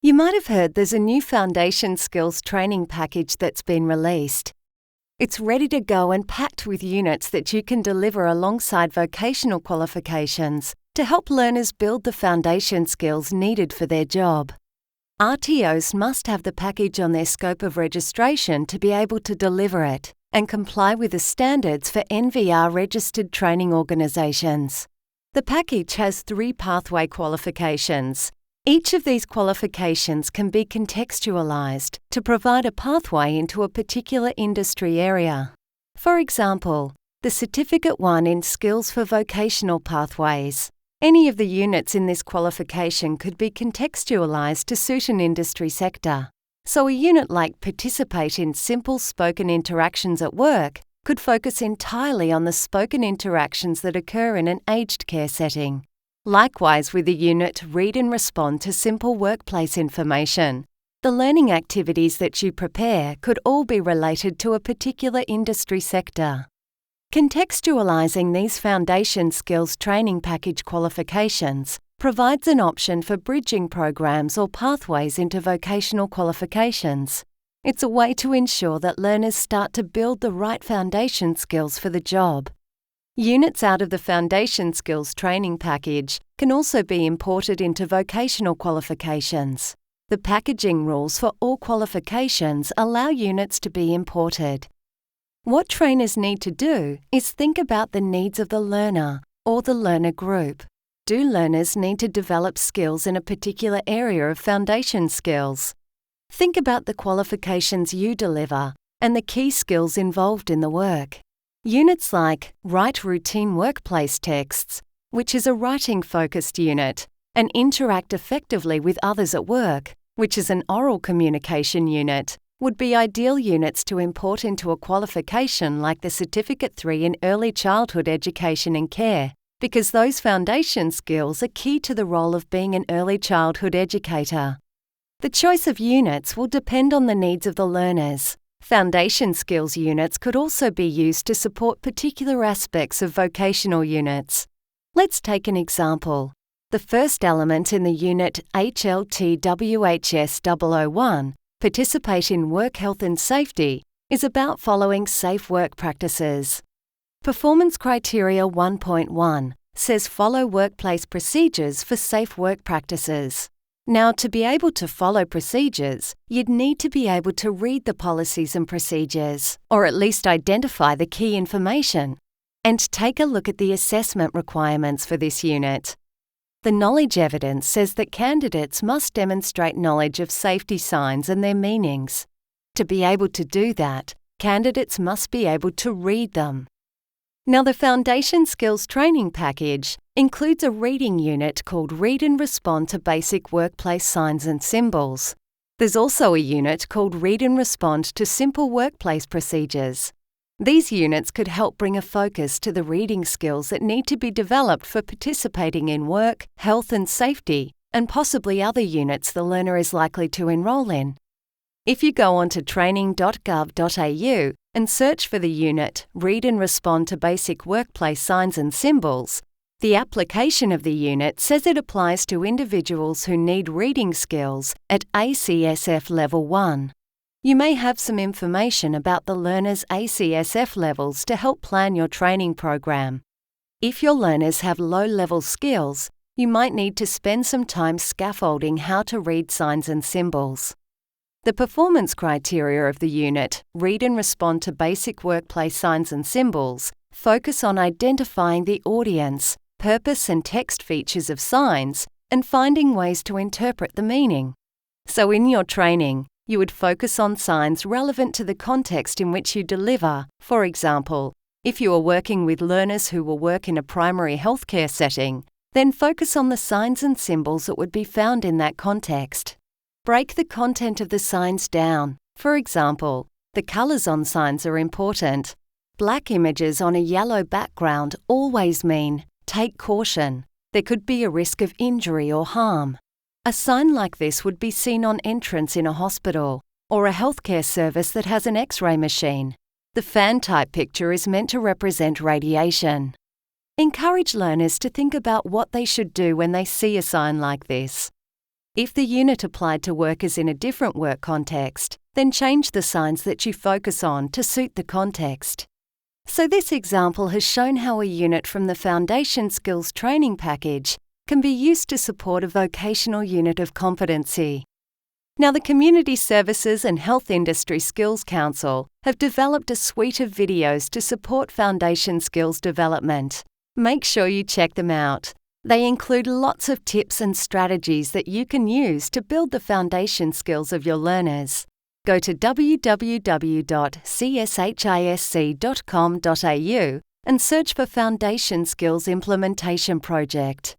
You might have heard there's a new foundation skills training package that's been released. It's ready to go and packed with units that you can deliver alongside vocational qualifications to help learners build the foundation skills needed for their job. RTOs must have the package on their scope of registration to be able to deliver it and comply with the standards for NVR-registered training organisations. The package has 3 pathway qualifications. Each of these qualifications can be contextualised to provide a pathway into a particular industry area. For example, the Certificate 1 in Skills for Vocational Pathways. Any of the units in this qualification could be contextualised to suit an industry sector. So a unit like Participate in Simple Spoken Interactions at Work could focus entirely on the spoken interactions that occur in an aged care setting. Likewise with the unit Read and Respond to Simple Workplace Information. The learning activities that you prepare could all be related to a particular industry sector. Contextualizing these foundation skills training package qualifications provides an option for bridging programs or pathways into vocational qualifications. It's a way to ensure that learners start to build the right foundation skills for the job. Units out of the foundation skills training package can also be imported into vocational qualifications. The packaging rules for all qualifications allow units to be imported. What trainers need to do is think about the needs of the learner or the learner group. Do learners need to develop skills in a particular area of foundation skills? Think about the qualifications you deliver and the key skills involved in the work. Units like Write Routine Workplace Texts, which is a writing-focused unit, and Interact Effectively with Others at Work, which is an oral communication unit, would be ideal units to import into a qualification like the Certificate 3 in Early Childhood Education and Care, because those foundation skills are key to the role of being an early childhood educator. The choice of units will depend on the needs of the learners. Foundation skills units could also be used to support particular aspects of vocational units. Let's take an example. The first element in the unit HLTWHS001, Participate in Work Health and Safety, is about following safe work practices. Performance Criteria 1.1 says follow workplace procedures for safe work practices. Now, to be able to follow procedures, you'd need to be able to read the policies and procedures, or at least identify the key information, and take a look at the assessment requirements for this unit. The knowledge evidence says that candidates must demonstrate knowledge of safety signs and their meanings. To be able to do that, candidates must be able to read them. Now, the Foundation Skills Training Package includes a reading unit called Read and Respond to Basic Workplace Signs and Symbols. There's also a unit called Read and Respond to Simple Workplace Procedures. These units could help bring a focus to the reading skills that need to be developed for participating in work, health and safety, and possibly other units the learner is likely to enrol in. If you go onto training.gov.au and search for the unit Read and Respond to Basic Workplace Signs and Symbols, the application of the unit says it applies to individuals who need reading skills at ACSF Level 1. You may have some information about the learner's ACSF levels to help plan your training program. If your learners have low-level skills, you might need to spend some time scaffolding how to read signs and symbols. The performance criteria of the unit, Read and Respond to Basic Workplace Signs and Symbols, focus on identifying the audience, purpose and text features of signs, and finding ways to interpret the meaning. So in your training, you would focus on signs relevant to the context in which you deliver. For example, if you are working with learners who will work in a primary healthcare setting, then focus on the signs and symbols that would be found in that context. Break the content of the signs down. For example, the colours on signs are important. Black images on a yellow background always mean, take caution. There could be a risk of injury or harm. A sign like this would be seen on entrance in a hospital or a healthcare service that has an X-ray machine. The fan-type picture is meant to represent radiation. Encourage learners to think about what they should do when they see a sign like this. If the unit applied to workers in a different work context, then change the signs that you focus on to suit the context. So this example has shown how a unit from the Foundation Skills Training Package can be used to support a vocational unit of competency. Now, the Community Services and Health Industry Skills Council have developed a suite of videos to support foundation skills development. Make sure you check them out. They include lots of tips and strategies that you can use to build the foundation skills of your learners. Go to www.CS&HISC.com.au and search for Foundation Skills Implementation Project.